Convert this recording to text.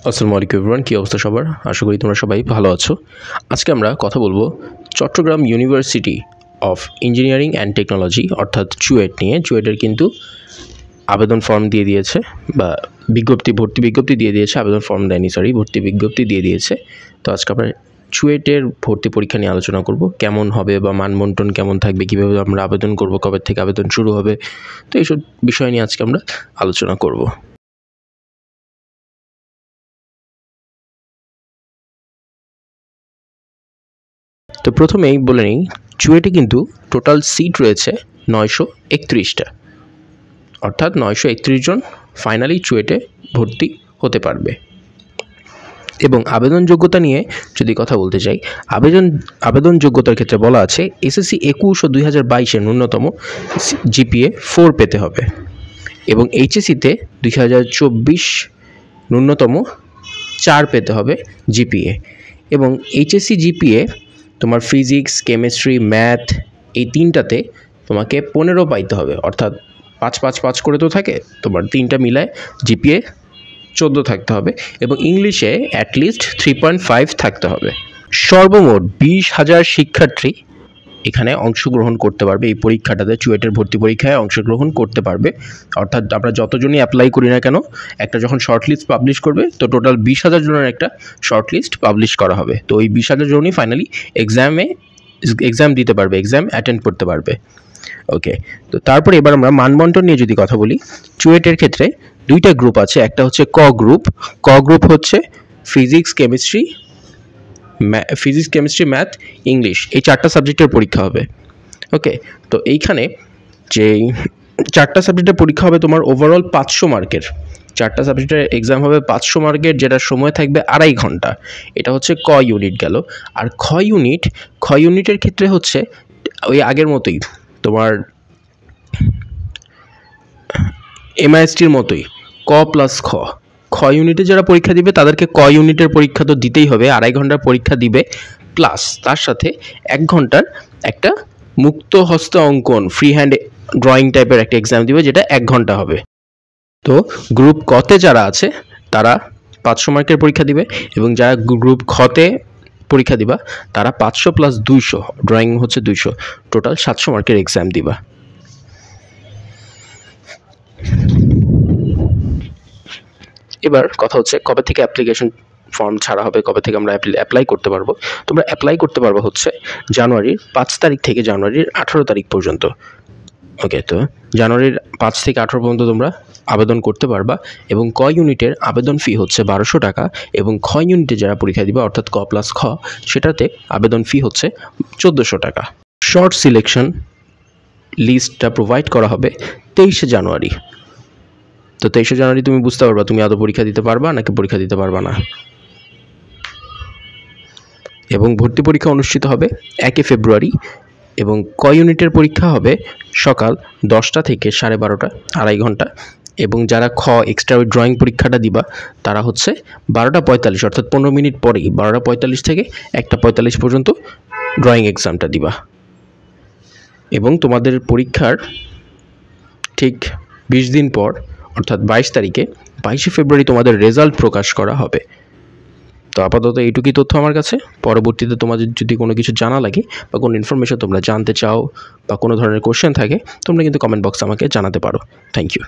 আসসালামু আলাইকুম এভরিওয়ান, কী অবস্থা সবার? আশা করি তোমরা সবাই ভালো আছো। আজকে আমরা কথা বলবো Chittagong university of engineering and technology অর্থাৎ চুয়েট নিয়ে। চুয়েটের কিন্তু আবেদন ফর্ম দিয়ে দিয়েছে বা ভর্তি বিজ্ঞপ্তি দিয়ে দিয়েছে। আবেদন ফর্ম দেয়নি, ভর্তি বিজ্ঞপ্তি দিয়ে দিয়েছে। তো আজকে আমরা চুয়েটের ভর্তি পরীক্ষা নিয়ে আলোচনা করব, কেমন হবে বা মানবন্টন কেমন থাকবে, কীভাবে আমরা আবেদন করব, কবে থেকে আবেদন শুরু হবে। তো এইসব বিষয় নিয়ে আজকে আমরা আলোচনা করব। তো প্রথমেই বলে নিই, চুয়েটে কিন্তু টোটাল সিট রয়েছে 931টা, অর্থাৎ 931 জন ফাইনালি চুয়েটে ভর্তি হতে পারবে। এবং আবেদন যোগ্যতা নিয়ে যদি কথা বলতে চাই, আবেদন যোগ্যতার ক্ষেত্রে বলা আছে এসএসসি 21 ও 2022-এর ন্যূনতম জিপিএ 4 পেতে হবে এবং এইচএসসিতে 2024 ন্যূনতম 4 পেতে হবে জিপিএ। এবং এইচএসসি জিপিএ তোমার ফিজিক্স, কেমিস্ট্রি, ম্যাথ এই তিনটাতে তোমাকে 15 পাইতে হবে, অর্থাৎ 5 করে তো থাকে, তোমার তিনটা মিলায় জিপিএ 14 থাকতে হবে এবং ইংলিশে অ্যাটলিস্ট 3.5 থাকতে হবে। সর্বমোট 20,000 শিক্ষার্থী এখানে অংশগ্রহণ করতে পারবে। এই পরীক্ষাটাতে চুয়েটের ভর্তি পরীক্ষায় অংশগ্রহণ করতে পারবে। অর্থাৎ আমরা যতজনই অ্যাপ্লাই করি না কেন, একটা যখন শর্টলিস্ট পাবলিশ করবে তো টোটাল 20,000 জনের একটা শর্টলিস্ট পাবলিশ করা হবে। তো ওই 20,000 জনই ফাইনালি এক্সাম দিতে পারবে, এক্সাম অ্যাটেন্ড করতে পারবে। ওকে, তো তারপরে এবার আমরা মানবন্টন নিয়ে যদি কথা বলি, চুয়েটের ক্ষেত্রে দুইটা গ্রুপ আছে। একটা হচ্ছে ক গ্রুপ হচ্ছে ফিজিক্স, কেমিস্ট্রি, ম্যাথ, ইংলিশ এই 4টা সাবজেক্টের পরীক্ষা হবে। ওকে, তো এইখানে যে 4টা সাবজেক্টের পরীক্ষা হবে তোমার ওভারঅল 500 মার্কের। 4টা সাবজেক্টের এক্সাম হবে 500 মার্কের, যেটা সময় থাকবে 2.5 ঘন্টা। এটা হচ্ছে ক ইউনিট গেল। আর খ ইউনিটের ক্ষেত্রে হচ্ছে ওই আগের মতোই, তোমার এমআইএসটির মতোই ক প্লাস খ ইউনিটে যারা পরীক্ষা দিবে তাদেরকে ক ইউনিটের পরীক্ষা তো দিতেই হবে, 2.5 ঘন্টার পরীক্ষা দিবে, প্লাস তার সাথে 1 ঘন্টার একটা মুক্ত হস্ত অঙ্কন ফ্রি হ্যান্ড ড্রয়িং টাইপের একটা এক্সাম দিবে, যেটা 1 ঘন্টা হবে। তো গ্রুপ কতে যারা আছে তারা 500 মার্কের পরীক্ষা দিবে এবং যারা গ্রুপ খতে পরীক্ষা দিবা তারা 500 প্লাস 200, ড্রয়িং হচ্ছে 200, টোটাল 700 মার্কের এক্সাম দিবা। এবার কথা হচ্ছে কবে থেকে অ্যাপ্লিকেশন ফর্ম ছাড়া হবে, কবে থেকে আমরা অ্যাপ্লাই করতে পারবো। তোমরা অ্যাপ্লাই করতে পারবো হচ্ছে জানুয়ারির 5 তারিখ থেকে জানুয়ারির 18 তারিখ পর্যন্ত। ওকে, তো জানুয়ারির 5 থেকে 18 পর্যন্ত তোমরা আবেদন করতে পারবা এবং ক ইউনিটের আবেদন ফি হচ্ছে 1200 টাকা এবং খ ইউনিটে যারা পরীক্ষা দিবা অর্থাৎ ক প্লাস খ সেটাতে আবেদন ফি হচ্ছে 1400 টাকা। শর্ট সিলেকশন লিস্টটা প্রোভাইড করা হবে 23 জানুয়ারি। তো 23 জানুয়ারি তুমি বুঝতে পারবা তুমি আদৌ পরীক্ষা দিতে পারবা নাকি পরীক্ষা দিতে পারবা না। এবং ভর্তি পরীক্ষা অনুষ্ঠিত হবে 1 ফেব্রুয়ারি এবং ক ইউনিটের পরীক্ষা হবে সকাল 10টা থেকে 12:30, 2.5 ঘন্টা। এবং যারা খ এক্সট্রা ড্রয়িং পরীক্ষাটা দিবা তারা হচ্ছে 12:45, অর্থাৎ 15 মিনিট পরেই 12:45 থেকে 1:45 পর্যন্ত ড্রয়িং এক্সামটা দিবা। এবং তোমাদের পরীক্ষার ঠিক 20 দিন পর অর্থাৎ 22 ফেব্রুয়ারি তোমাদের রেজাল্ট প্রকাশ করা হবে। তো আপাতত এইটুকুই তথ্য আমার কাছে। পরবর্তীতে তোমাদের যদি কোনো কিছু জানা লাগে বা কোনো ইনফরমেশন তোমরা জানতে চাও বা কোনো ধরনের কোশ্চেন থাকে তোমরা কিন্তু কমেন্ট বক্সে আমাকে জানাতে পারো। Thank you.